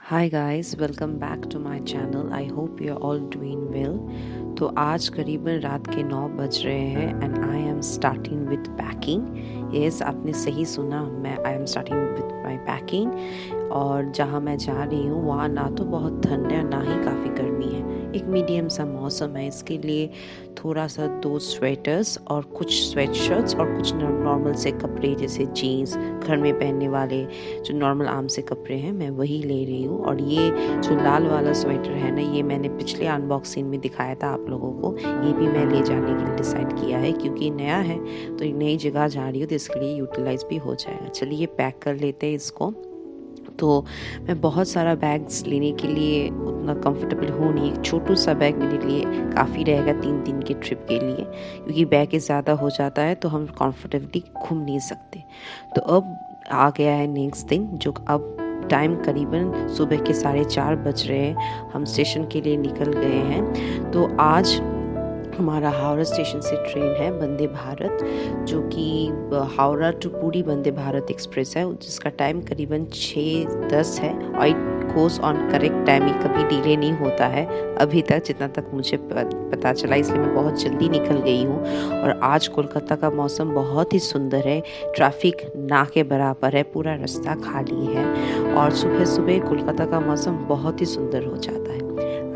Hi guys, welcome back to my channel. I hope you are all doing well. तो आज करीबन रात के 9 बज रहे हैं and I am starting with packing. Yes, आपने सही सुना, I am starting with my packing. और जहाँ मैं जा रही हूँ वहाँ ना तो बहुत ठंड है ना ही काफ़ी गर्मी है, एक मीडियम सा मौसम है। इसके लिए थोड़ा सा 2 स्वेटर्स और कुछ स्वेट शर्ट्स और कुछ नॉर्मल से कपड़े जैसे जीन्स, घर में पहनने वाले जो नॉर्मल आम से कपड़े हैं, मैं वही ले रही हूँ। और ये जो लाल वाला स्वेटर है ना, ये मैंने पिछले अनबॉक्सिंग में दिखाया था आप लोगों को। ये भी मैं ले जाने के लिए डिसाइड किया है क्योंकि नया है तो नई जगह जा रही हूँ तो इसके लिए यूटिलाइज भी हो जाएगा। चलिए पैक कर लेते हैं इसको। तो मैं बहुत सारा बैग्स लेने के लिए उतना कंफर्टेबल हूँ नहीं। एक छोटू सा बैग मेरे लिए काफ़ी रहेगा 3 दिन के ट्रिप के लिए, क्योंकि बैग ज़्यादा हो जाता है तो हम कंफर्टेबली घूम नहीं सकते। तो अब आ गया है नेक्स्ट दिन, जो अब टाइम करीबन सुबह के 4:30 बज रहे हैं। हम स्टेशन के लिए निकल गए हैं। तो आज हमारा हावड़ा स्टेशन से ट्रेन है वंदे भारत, जो कि हावड़ा टू पुरी वंदे भारत एक्सप्रेस है, जिसका टाइम करीबन 6:10 है और it goes on correct time. ये कभी डिले नहीं होता है अभी तक, जितना तक मुझे पता चला, इसलिए मैं बहुत जल्दी निकल गई हूँ। और आज कोलकाता का मौसम बहुत ही सुंदर है, ट्रैफिक ना के बराबर है, पूरा रास्ता खाली है और सुबह सुबह कोलकाता का मौसम बहुत ही सुंदर हो जाता है।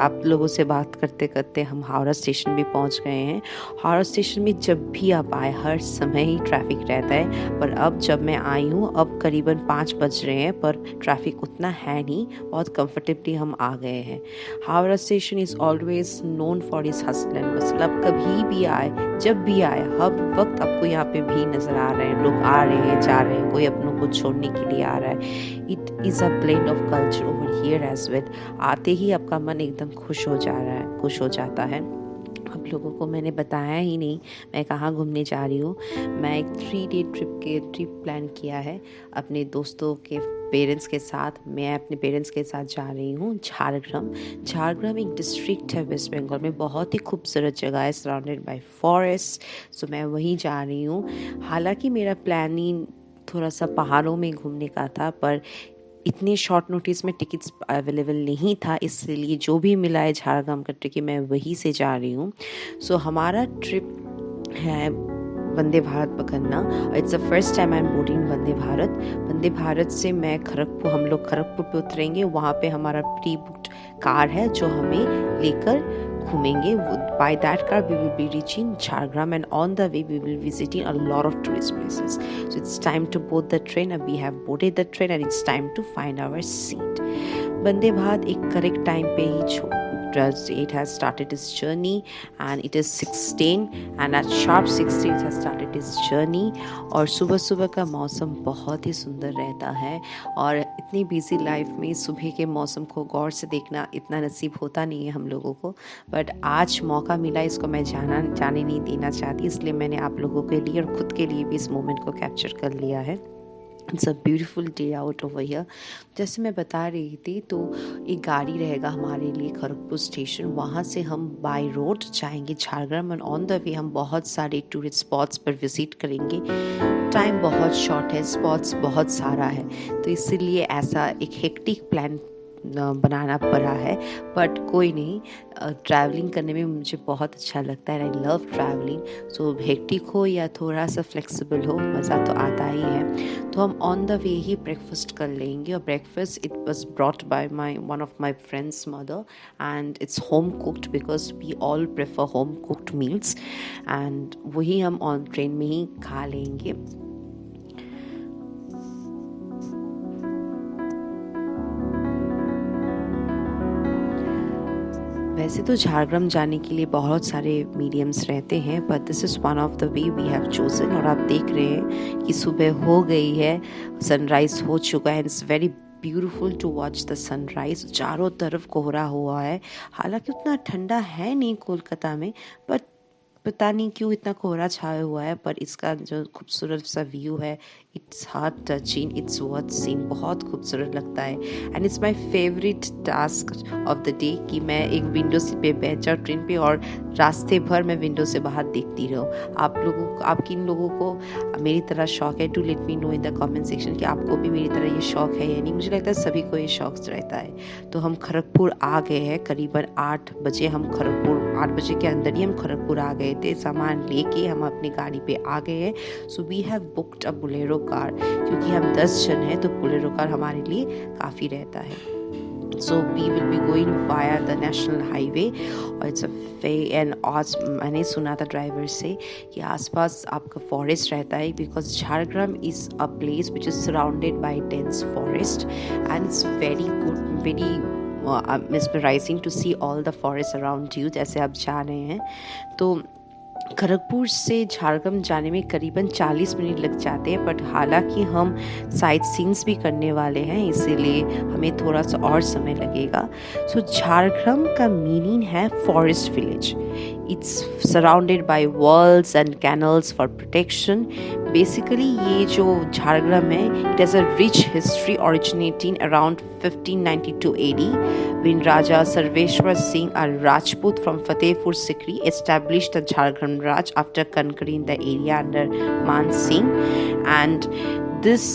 आप लोगों से बात करते करते हम हावड़ा स्टेशन भी पहुंच गए हैं। हावड़ा स्टेशन में जब भी आप आए हर समय ही ट्रैफिक रहता है, पर अब जब मैं आई हूँ अब करीबन 5 बज रहे हैं पर ट्रैफिक उतना है नहीं, बहुत कंफर्टेबली हम आ गए हैं। Howrah station is always known for is hustle and बसल। आप कभी भी आए, जब भी आए, हर वक्त आपको यहाँ पे भी नज़र आ रहे हैं, लोग आ रहे हैं जा रहे हैं, कोई अपनों को छोड़ने के लिए आ रहा है। It is a blend of culture over here as well. आते ही आपका मन एकदम खुश हो जा रहा है, खुश हो जाता है। आप लोगों को मैंने बताया ही नहीं मैं कहाँ घूमने जा रही हूँ। मैं एक 3 डे ट्रिप प्लान किया है अपने दोस्तों के पेरेंट्स के साथ। मैं अपने पेरेंट्स के साथ जा रही हूँ झारग्राम। झारग्राम एक डिस्ट्रिक्ट है वेस्ट बंगाल में, बहुत ही खूबसूरत जगह है, सराउंडेड बाय फॉरेस्ट। सो मैं वहीं जा रही हूँ। हालांकि मेरा प्लानिंग थोड़ा सा पहाड़ों में घूमने का था, पर इतने शॉर्ट नोटिस में टिकट्स अवेलेबल नहीं था, इसलिए जो भी मिला है झारग्राम का टिकट मैं वहीं से जा रही हूँ। सो हमारा ट्रिप है वंदे भारत पकड़ना। It's the first time I am boarding Vande Bharat. Vande Bharat से हम लोग खड़गपुर पे उतरेंगे। वहाँ पे हमारा प्री बुक्ड कार है जो हमें लेकर घूमेंगे। By that car we will be reaching Jhargram and on the way we will be visiting a lot of tourist places. So it's time to board the train and we have boarded the train and it's time to find our seat. Vande Bharat एक correct time पे ही it has started its journey and it is 16 and at sharp 16 it has started its journey। और सुबह सुबह का मौसम बहुत ही सुंदर रहता है और इतनी बिजी लाइफ में सुबह के मौसम को गौर से देखना इतना नसीब होता नहीं है हम लोगों को। बट आज मौका मिला, इसको मैं जाने नहीं देना चाहती, इसलिए मैंने आप लोगों के लिए और खुद के लिए भी इस मोमेंट को कैप्चर कर लिया है। It's a beautiful day out over here. जैसे मैं बता रही थी, तो एक गाड़ी रहेगा हमारे लिए खड़गपुर स्टेशन, वहाँ से हम बाय रोड जाएंगे Jhargram and on the way हम बहुत सारे टूरिस्ट स्पॉट्स पर विजिट करेंगे। टाइम बहुत शॉर्ट है, स्पॉट्स बहुत सारा है, तो इसीलिए ऐसा एक हेक्टिक प्लान बनाना पड़ा है। बट कोई नहीं, ट्रैवलिंग करने में मुझे बहुत अच्छा लगता है। I love travelling. So hectic हो या थोड़ा सा फ्लेक्सिबल हो, मज़ा तो आता ही है। तो हम ऑन द वे ही ब्रेकफास्ट कर लेंगे और breakfast it was brought by one of my friends mother and it's home cooked because we all prefer home cooked meals and वही हम ऑन ट्रेन में ही खा लेंगे। वैसे तो झारग्राम जाने के लिए बहुत सारे मीडियम्स रहते हैं, but this is one of the way we have chosen. और आप देख रहे हैं कि सुबह हो गई है, सनराइज़ हो चुका है। It's very beautiful to watch the sunrise. चारों तरफ कोहरा हुआ है। हालांकि उतना ठंडा है नहीं कोलकाता में, बट पता नहीं क्यों इतना कोहरा छाया हुआ है, पर इसका जो खूबसूरत सा व्यू है, its heart touching, it's worth seeing, बहुत खूबसूरत लगता है। And it's my favourite task of the day कि मैं एक विंडो पे बैठ जाऊँ ट्रेन पे और रास्ते भर मैं विंडो से बाहर देखती रहूँ। आप किन लोगों को मेरी तरह शौक है, do let me know in the comment section कि आपको भी मेरी तरह ये शौक है या नहीं। मुझे लगता है सभी को ये शौक रहता है। तो हम खड़गपुर आ गए हैं, करीबन 8 बजे हम खड़गपुर, 8 बजे के अंदर ही हम खड़गपुर आ गए थे। सामान लेके हम अपनी गाड़ी पे आ गए हैं। So we have booked a Bolero car, क्योंकि हम 10 जन हैं तो बोलेरो कार हमारे लिए काफ़ी रहता है। So we will be going via the national highway और it's a very and आज मैंने सुना था ड्राइवर से कि आसपास आपका फॉरेस्ट रहता है, because Jhargram is a place which is surrounded by dense forest and it's very good, very mesmerizing to see all the forests around you जैसे आप जा रहे हैं। तो खड़गपुर से झारग्राम जाने में करीबन 40 मिनट लग जाते हैं, बट हालांकि हम साइट सीन्स भी करने वाले हैं, इसीलिए हमें थोड़ा सा और समय लगेगा। सो झारग्राम का मीनिंग है forest village. It's surrounded by walls and canals for protection. Basically ये जो झारग्राम है, it has a rich history originating around 1592 AD when Raja Sarveshwar Singh, a Rajput from Fatehpur Sikri, established the Jharkhand Raj after conquering the area under Man Singh. And this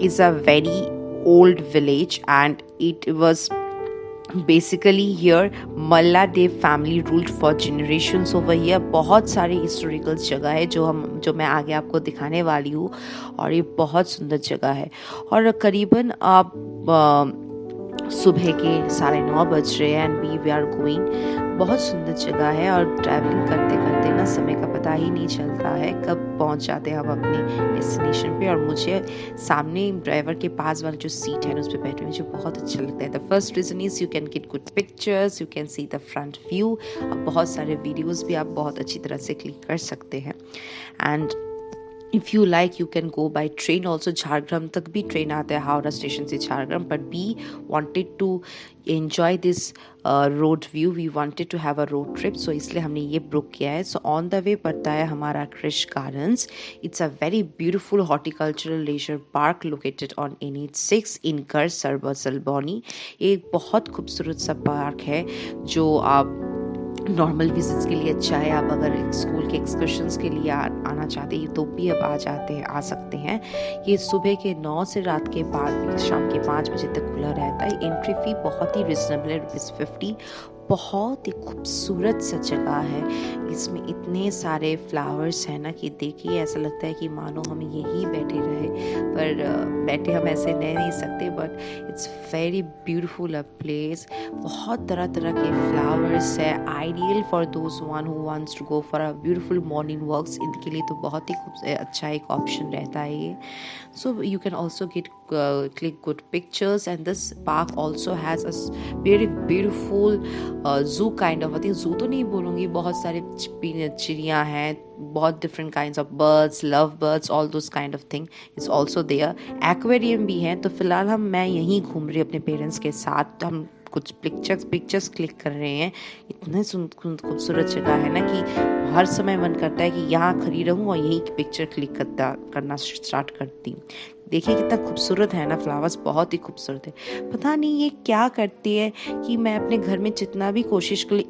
is a very old village, and it was basically here Malla Dev family ruled for generations over here। बहुत सारी historical जगह है जो मैं आगे आपको दिखाने वाली हूँ, और ये बहुत सुंदर जगह है। और करीबन आप सुबह के 9:30 बज रहे हैं एंड वी आर गोइंग। बहुत सुंदर जगह है और ट्रैवलिंग करते करते ना समय का पता ही नहीं चलता है कब पहुंच जाते हैं हम अपने डेस्टिनेशन पे। और मुझे सामने ड्राइवर के पास वाला जो सीट है ना, उस पर बैठने मुझे बहुत अच्छा लगता है। The first reason is you can get good pictures, you can see the front view. अब बहुत सारे वीडियोज़ भी आप बहुत अच्छी तरह से क्लिक कर सकते हैं। And if you like you can go by train also। Jhargram तक भी ट्रेन आता है हावड़ा स्टेशन से Jhargram, but we wanted to enjoy this road view, we wanted to have a road trip, so इसलिए हमने ये बुक किया है। so on the way पड़ता है हमारा कृष gardens. it's a very beautiful horticultural leisure park located on NH6 in Gar Salboni। एक बहुत खूबसूरत सा पार्क है जो आप नॉर्मल विजिट्स के लिए अच्छा है। आप अगर स्कूल के एक्सकर्शंस के लिए आना चाहते हैं तो भी अब आ सकते हैं। ये सुबह के 9 से रात के 5 शाम के 5 बजे तक खुला रहता है। एंट्री फी बहुत ही रिजनेबल है, ₹50। बहुत ही खूबसूरत सा जगह है, इसमें इतने सारे फ्लावर्स हैं ना कि देखिए ऐसा लगता है कि मानो हम यहीं बैठे रहे, पर बैठे हम ऐसे रह नहीं सकते, but it's very beautiful a place. बहुत तरह तरह के फ्लावर्स है, ideal for those one who wants to go for a beautiful morning walks, इनके लिए तो बहुत ही अच्छा एक ऑप्शन रहता है ये। So you can also get click good pictures, and this park also has a very beautiful zoo kind of, I think zoo तो नहीं बोलूँगी, बहुत सारे चिड़िया हैं, बहुत different kinds of birds, love birds, all those kind of thing is also there। aquarium भी है। तो फिलहाल मैं यहीं घूम रही अपने पेरेंट्स के साथ, हम कुछ पिक्चर्स क्लिक कर रहे हैं। इतने खूबसूरत जगह है ना कि हर समय मन करता है कि यहाँ खड़ी रहूँ और यही पिक्चर क्लिक करना स्टार्ट करती। देखिए कितना खूबसूरत है ना, फ्लावर्स बहुत ही खूबसूरत है। पता नहीं ये क्या करती है कि मैं अपने घर में जितना भी कोशिश कर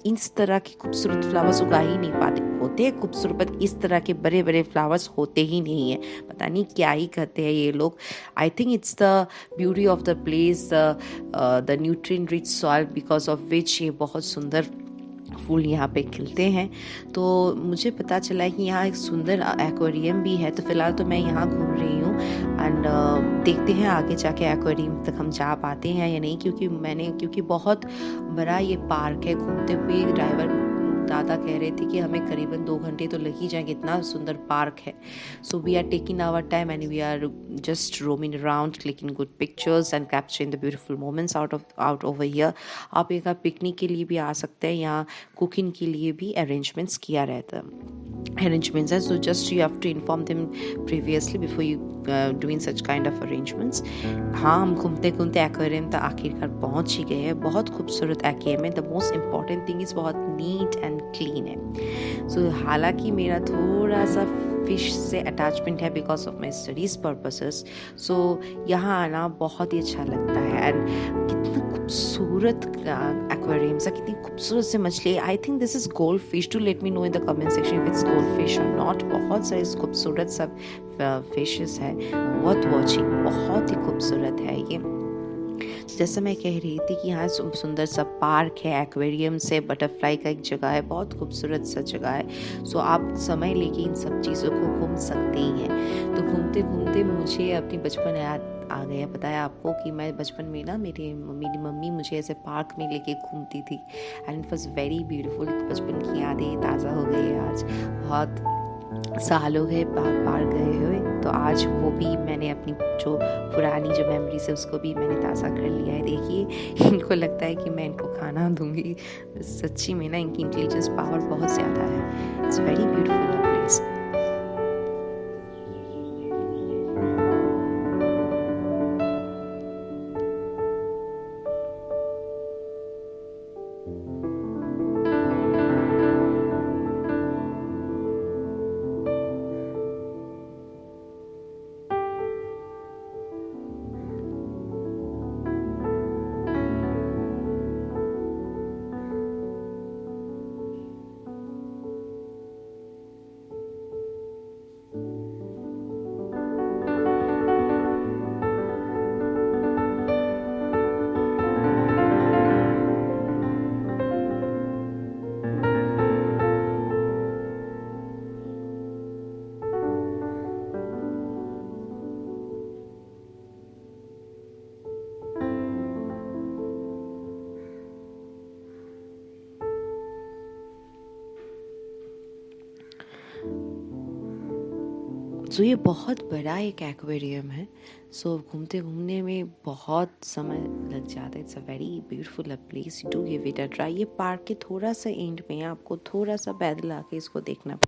इस तरह के खूबसूरत फ्लावर्स उगा ही नहीं पाते। होते हैं खूबसूरत, पर इस तरह के बड़े बड़े फ्लावर्स होते ही नहीं है। पता नहीं क्या ही करते हैं ये लोग। I think it's the beauty of the place, the nutrient rich soil, because of which ये बहुत सुंदर फूल यहाँ पे खिलते हैं। तो मुझे पता चला है कि यहाँ एक सुंदर एक्वेरियम भी है। तो फिलहाल तो मैं यहाँ घूम रही हूँ एंड देखते हैं आगे जाके एक्वेरियम तक हम जा पाते हैं या नहीं, क्योंकि बहुत बड़ा ये पार्क है। घूमते हुए ड्राइवर दादा कह रहे थे कि हमें करीबन 2 घंटे तो लग ही जाएंगे, इतना सुंदर पार्क है। So we are taking our time and we are just roaming around, clicking good pictures and capturing the beautiful moments out over here. आप एक पिकनिक के लिए भी आ सकते हैं, यहाँ कुकिंग के लिए भी अरेंजमेंट्स किया रहता है। arrangements are, so just you have to inform them previously before you doing such kind of arrangements. हाँ, हम घूमते घूमते एक्वेरियम तक आखिरकार पहुंच ही गए हैं। बहुत खूबसूरत एक्वेरियम है। The most important thing is बहुत नीट एंड क्लीन है। सो हालांकि मेरा थोड़ा सा फिश से अटैचमेंट है because of my studies purposes, so यहाँ आना बहुत ही अच्छा लगता है। एंड कितना खूबसूरत एक्वेरियम सा, कितनी खूबसूरत से मछली। I think this is gold fish. To let me know in the comment section if it's gold fish और नॉट। बहुत सारे खूबसूरत सब फिशेस है, बहुत वॉचिंग, बहुत ही खूबसूरत है ये। जैसा मैं कह रही थी कि यहाँ सुंदर सा पार्क है, एक्वेरियम से बटरफ्लाई का एक जगह है, बहुत खूबसूरत सा जगह है। सो आप समय लेके इन सब चीज़ों को घूम सकते ही हैं। तो घूमते घूमते मुझे अपनी बचपन याद आ गया। बताया आपको कि मैं बचपन में ना मेरी मम्मी मुझे ऐसे पार्क में लेके घूमती थी and it was very beautiful. बचपन की यादें ताज़ा हो गई है आज। बहुत सालों गए पार गए हुए, तो आज वो भी मैंने अपनी जो पुरानी जो मेमोरीज है उसको भी मैंने ताज़ा कर लिया है। देखिए इनको लगता है कि मैं इनको खाना दूंगी, सच्ची में ना इनकी इंटेलिजेंस पावर बहुत ज़्यादा है। It's very beautiful place. So ये बहुत बड़ा एक एक्वेरियम है। सो घूमते घूमने में बहुत समय लग जाता है। It's a very beautiful place, do give it a try. ये पार्क के थोड़ा सा एंड में है, आपको थोड़ा सा पैदल आके इसको देखना।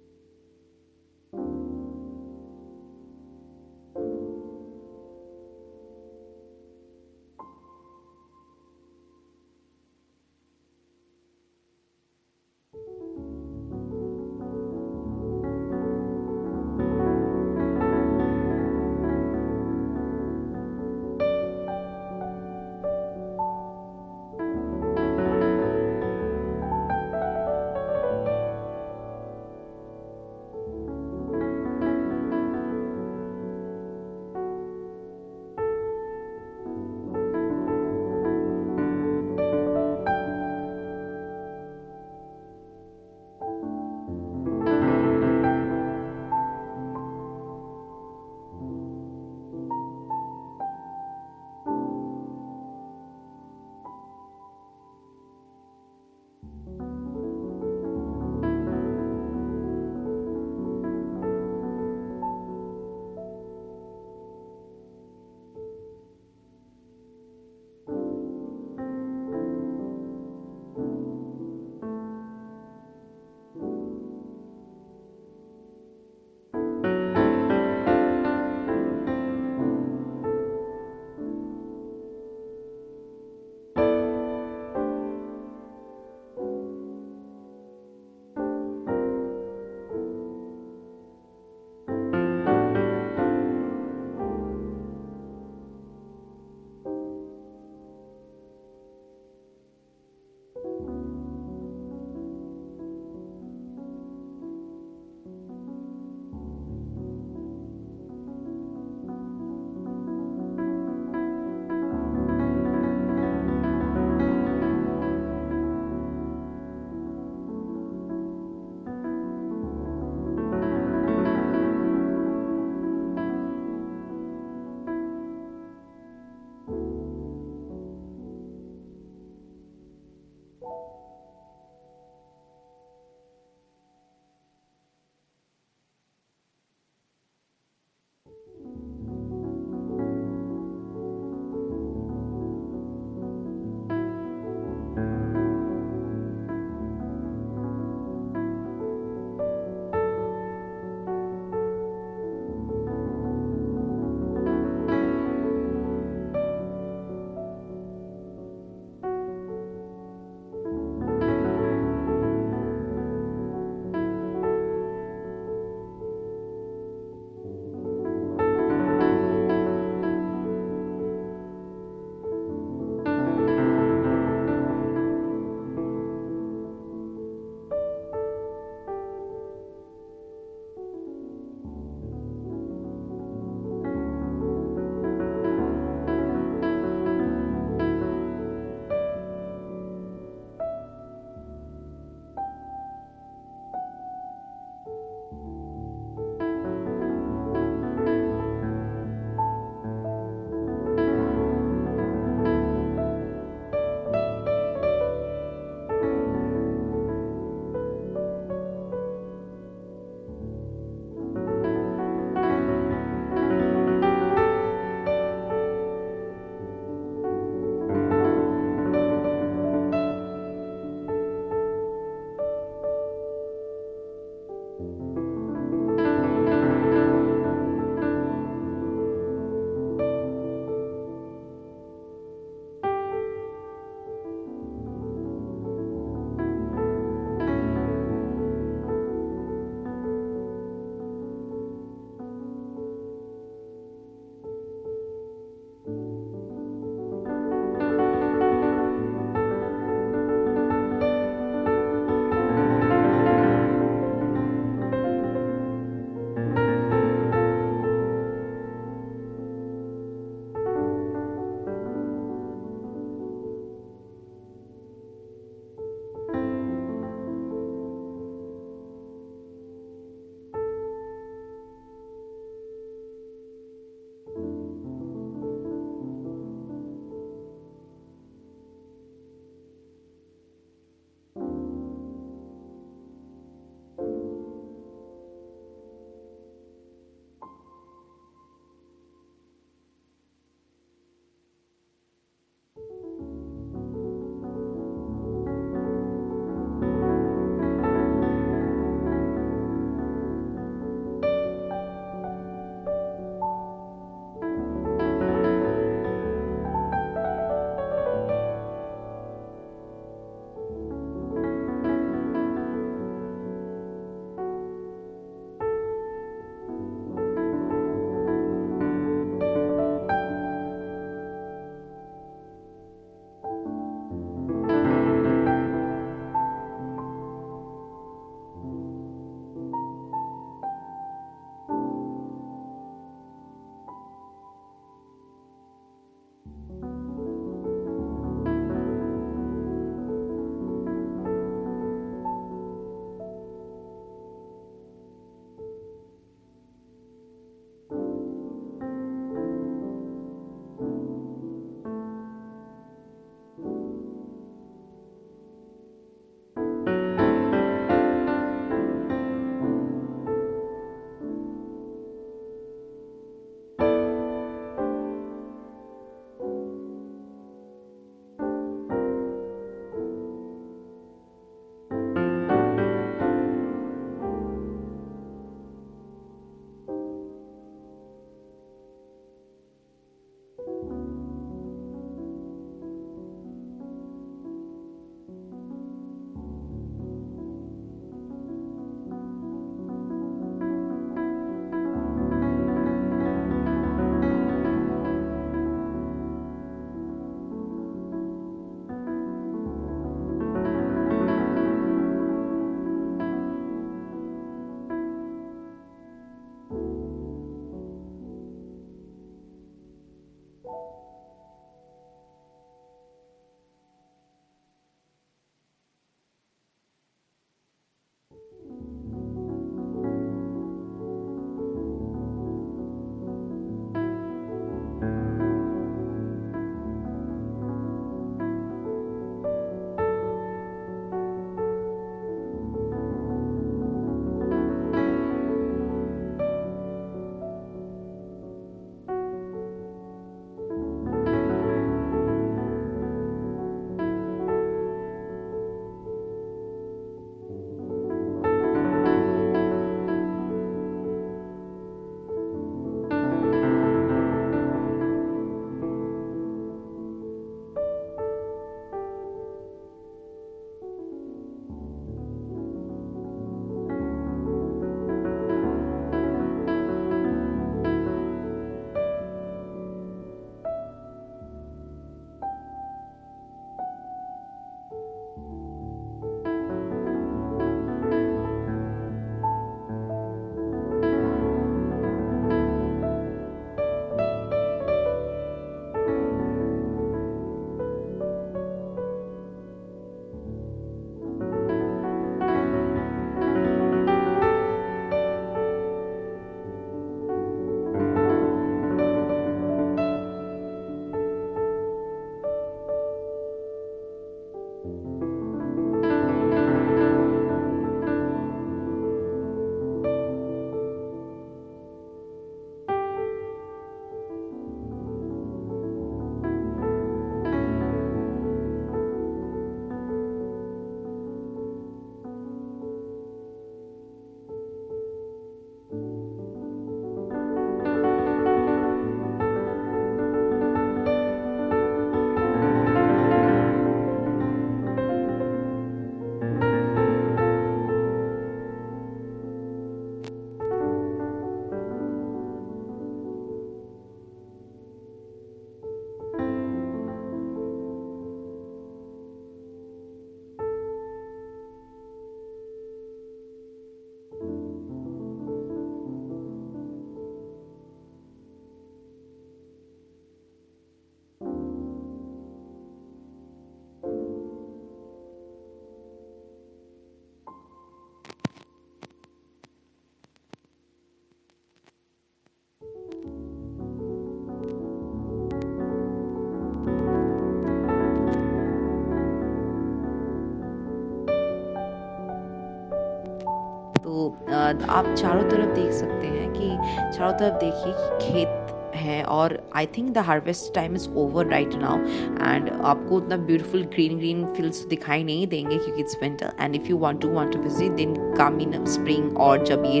आप चारों तरफ देख सकते हैं कि चारों तरफ देखिए कि खेत है और I think the harvest time is over right now and आपको उतना ब्यूटीफुल ग्रीन ग्रीन फील्ड्स दिखाई नहीं देंगे क्योंकि it's winter and if you want to visit then come in spring और जब ये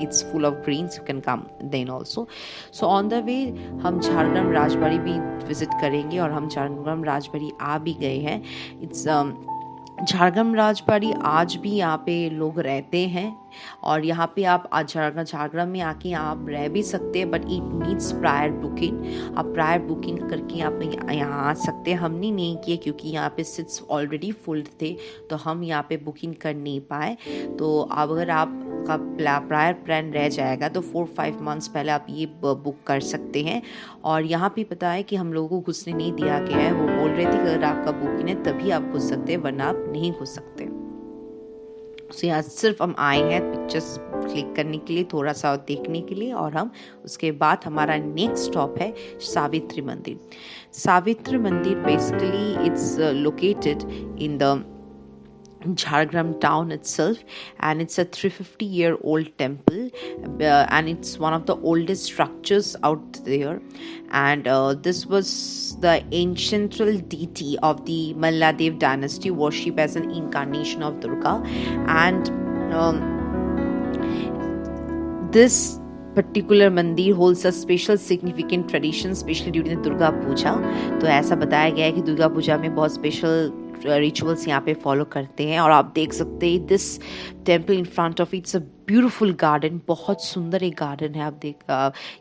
it's full of greens you can come then also. So on the way हम झारग्राम राजबाड़ी भी विजिट करेंगे और हम झारग्राम राजबाड़ी आ भी गए हैं। इट्स झारग्राम राजबाड़ी आज भी यहाँ पे लोग रहते हैं और यहाँ पे आप झारग्राम में आके आप रह भी सकते हैं but it needs prior booking. आप प्रायर बुकिंग करके आप यहाँ आ सकते हैं। हमने नहीं किए क्योंकि यहाँ पे सीट्स ऑलरेडी फुल थे तो हम यहाँ पे बुकिंग कर नहीं पाए। तो अगर आपका प्रायर प्लान रह जाएगा तो 4-5 मंथ्स पहले आप ये बुक कर सकते हैं। और यहाँ पे पता है कि हम लोगों को घुसने नहीं दिया गया है, वो बोल रहे थे कि अगर आपका बुकिंग है तभी आप घुस सकते हैं वरना आप नहीं घुस सकते। सो यहाँ सिर्फ हम आए हैं पिक्चर्स क्लिक करने के लिए, थोड़ा सा देखने के लिए और हम उसके बाद हमारा नेक्स्ट स्टॉप है सावित्री मंदिर। सावित्री मंदिर basically it's located in the Jhargram town itself and it's a 350-year-old temple and it's one of the oldest structures out there and this was the ancient deity of the Malladev dynasty, worshipped as an incarnation of Durga and this particular मंदिर holds a special significant tradition especially during the Durga Puja। तो ऐसा बताया गया है कि दुर्गा पूजा में बहुत special rituals यहाँ पे फॉलो करते हैं और आप देख सकते हैं this temple in front of it's a beautiful garden. बहुत सुंदर एक गार्डन है। आप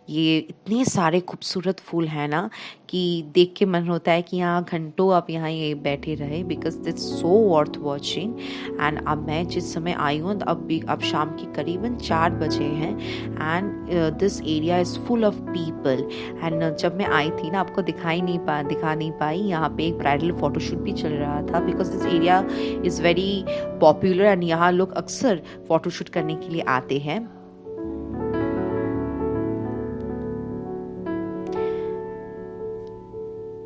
ये इतने सारे खूबसूरत फूल हैं ना कि देख के मन होता है कि यहाँ घंटों आप यहाँ ये बैठे रहे because that's so worth watching. And अब मैं जिस समय आई हूँ अब शाम के करीबन 4 बजे हैं and this area is full of people and जब मैं आई थी ना आपको दिखा नहीं पाई यहाँ पे एक ब्राइडल फोटोशूट भी चल रहा था because this area is very popular and यहाँ लोग अक्सर फोटोशूट करने के लिए आते हैं।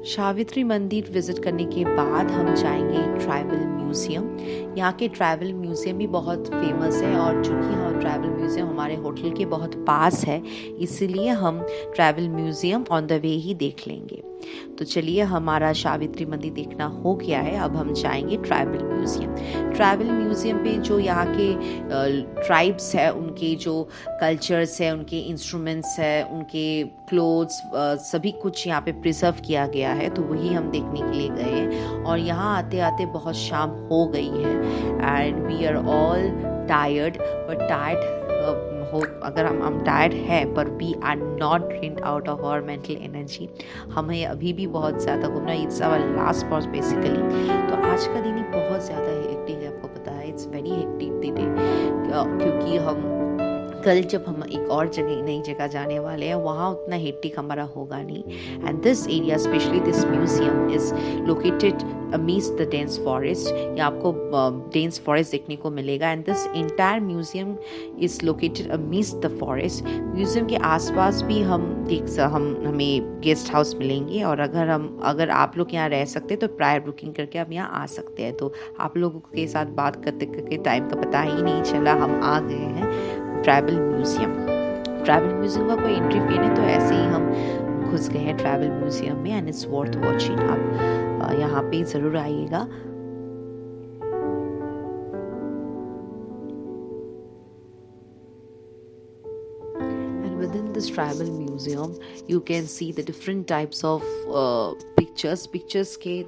सावित्री मंदिर विजिट करने के बाद हम जाएंगे ट्राइबल म्यूजियम। यहाँ के ट्राइबल म्यूजियम भी बहुत फेमस है और चूँकि हम ट्राइबल म्यूजियम हमारे होटल के बहुत पास है इसलिए हम tribal museum on the way ही देख लेंगे। तो चलिए हमारा सावित्री मंदिर देखना हो गया है, अब हम जाएंगे ट्राइबल म्यूजियम। ट्राइबल म्यूजियम पे जो यहाँ के ट्राइब्स है उनके जो कल्चर्स है, उनके इंस्ट्रूमेंट्स है, उनके क्लोथ्स सभी कुछ यहाँ पे प्रिजर्व किया गया है तो वही हम देखने के लिए गए हैं। और यहाँ आते आते बहुत शाम हो गई है and we are all tired but अगर हम टायर्ड है पर we are not drained out of our mental energy. हमें अभी भी बहुत ज़्यादा घूमना, it's our last pause basically. तो आज का दिन ही बहुत ज़्यादा हेक्टिक है, आपको पता है इट्स वेरी हेक्टिक डे क्योंकि हम कल जब हम एक और नई जगह जाने वाले हैं वहाँ उतना हेक्टिक हमारा होगा नहीं। And this area specially this museum is located amidst the dense forest. यहाँ आपको डेंस फॉरेस्ट देखने को मिलेगा and this entire museum is located amidst the forest. Museum के आसपास भी हमें गेस्ट हाउस मिलेंगे और अगर आप लोग यहाँ रह सकते हैं तो प्रायर बुकिंग करके आप यहाँ आ सकते हैं। तो आप लोगों के साथ बात करते करते टाइम का पता ही नहीं चला, हम आ गए हैं ट्राइबल म्यूजियम। ट्राइबल म्यूजियम का कोई एंट्री फी नहीं तो ऐसे ही हम घुस गए हैं ट्राइबल म्यूजियम में एंड इट्स वर्थ वॉचिंग। आप यहाँ पे ज़रूर आइएगा। And within this tribal museum you can see the different types of pictures के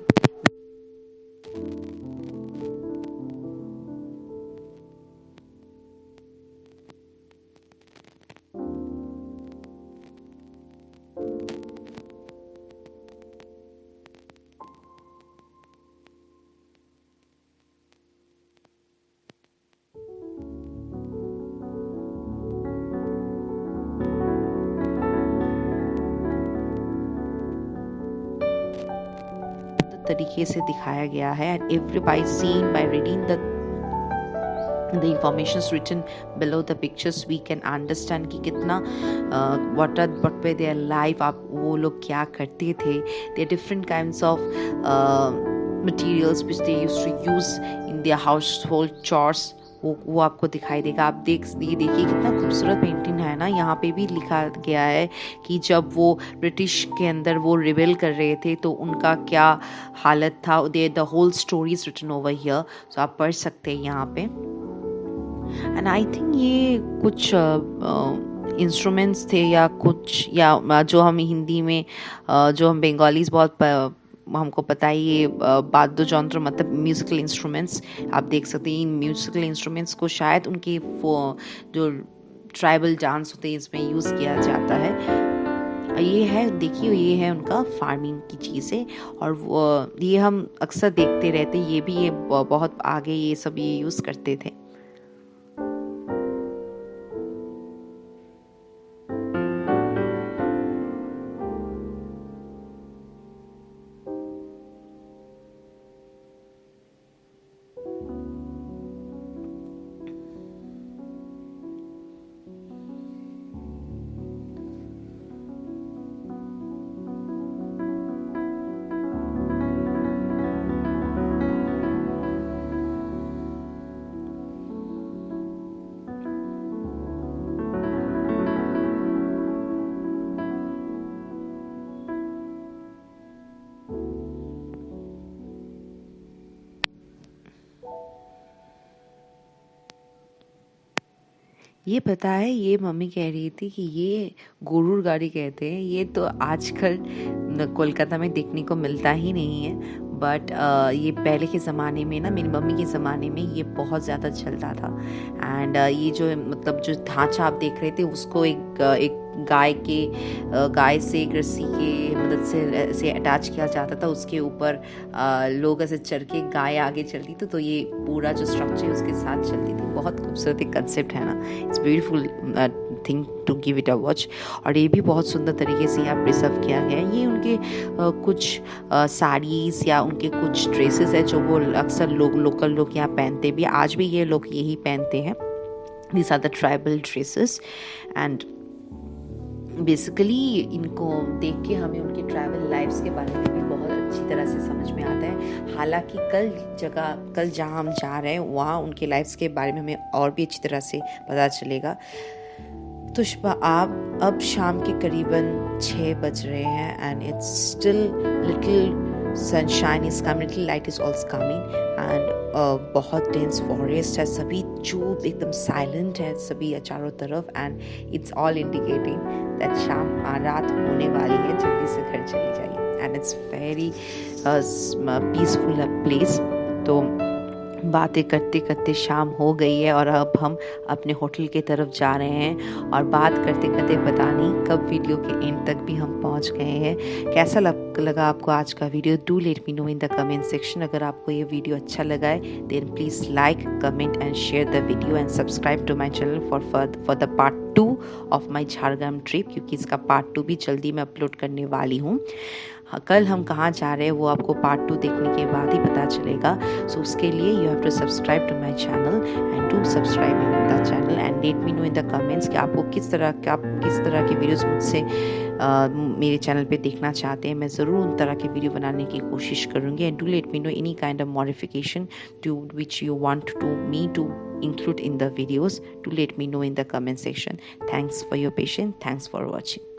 तरीके से दिखाया गया है and every by seeing by reading the information written below the pictures we can understand कि कितना what were their life, आप वो लोग क्या करते थे। there are different kinds of materials which they used to use in their household chores वो आपको दिखाई देगा। आप ये देखिए कितना खूबसूरत पेंटिंग है ना। यहाँ पे भी लिखा गया है कि जब वो ब्रिटिश के अंदर वो रिबेल कर रहे थे तो उनका क्या हालत था। The whole story is written over here, so आप पढ़ सकते हैं यहाँ पे। एंड आई थिंक ये कुछ इंस्ट्रूमेंट्स थे या कुछ, या जो हम हिंदी में जो हम बंगालीज बहुत हमको पता है, ये वाद्य यंत्र मतलब म्यूजिकल इंस्ट्रूमेंट्स। आप देख सकते हैं इन म्यूजिकल इंस्ट्रूमेंट्स को शायद उनके जो ट्राइबल डांस होते हैं इसमें यूज़ किया जाता है। ये है, देखिए ये है उनका फार्मिंग की चीज़ें, और ये हम अक्सर देखते रहते, ये भी ये बहुत आगे ये सब ये यूज़ करते थे। ये पता है, ये मम्मी कह रही थी कि ये गुरूर गाड़ी कहते हैं, ये तो आजकल कोलकाता में देखने को मिलता ही नहीं है। बट ये पहले के ज़माने में ना, मेरी मम्मी के ज़माने में ये बहुत ज़्यादा चलता था। एंड ये जो मतलब जो ढांचा आप देख रहे थे उसको एक गाय से एक रस्सी के मदद से अटैच किया जाता था। उसके ऊपर लोग ऐसे चढ़ के गाय आगे चलती थी, तो ये पूरा जो स्ट्रक्चर उसके साथ चलती थी। बहुत खूबसूरत एक कंसेप्ट है ना, it's beautiful thing to give it a watch. और ये भी बहुत सुंदर तरीके से यहाँ प्रिजर्व किया गया है। ये उनके कुछ साड़ीज़ या उनके कुछ ड्रेसेस है जो वो अक्सर लोकल लोग यहाँ पहनते भी, आज भी ये लोग यही पहनते हैं। These are the tribal dresses and basically इनको देख के हमें उनकी ट्रैवल लाइफ्स के बारे में भी बहुत अच्छी तरह से समझ में आता है। हालांकि कल जहाँ हम जा रहे हैं वहाँ उनके लाइफ्स के बारे में हमें और भी अच्छी तरह से पता चलेगा। तो आप अब शाम के करीबन 6 बज रहे हैं and it's still little sunshine is coming, little light is also coming and बहुत डेंस फॉरेस्ट है, सभी चुप एकदम साइलेंट है सभी चारों तरफ। And it's all indicating that रात होने वाली है, जल्दी से घर चली जाइए। And it's very peaceful place. तो बातें करते करते शाम हो गई है और अब हम अपने होटल की तरफ जा रहे हैं। और बात करते करते पता नहीं कब वीडियो के एंड तक भी हम पहुंच गए हैं। कैसा लगा आपको आज का video? Do let me know in the comment section. अगर आपको ये वीडियो अच्छा लगा है then please like, comment and share the video and subscribe to my channel for the part 2 of my Jhargram trip, क्योंकि इसका पार्ट 2 भी जल्दी मैं अपलोड करने वाली हूँ। कल हम कहाँ जा रहे हैं वो आपको पार्ट 2 देखने के बाद ही पता चलेगा। सो उसके लिए you have to subscribe to my channel and do subscribe in the channel and let me know in the comments कि आपको किस तरह के वीडियोस मुझसे मेरे चैनल पे देखना चाहते हैं। मैं ज़रूर उन तरह के वीडियो बनाने की कोशिश करूँगी। And do let me know any kind of modification to which you want to me to include in the videos. Do let me know in the comment section. Thanks for your patience. Thanks for watching.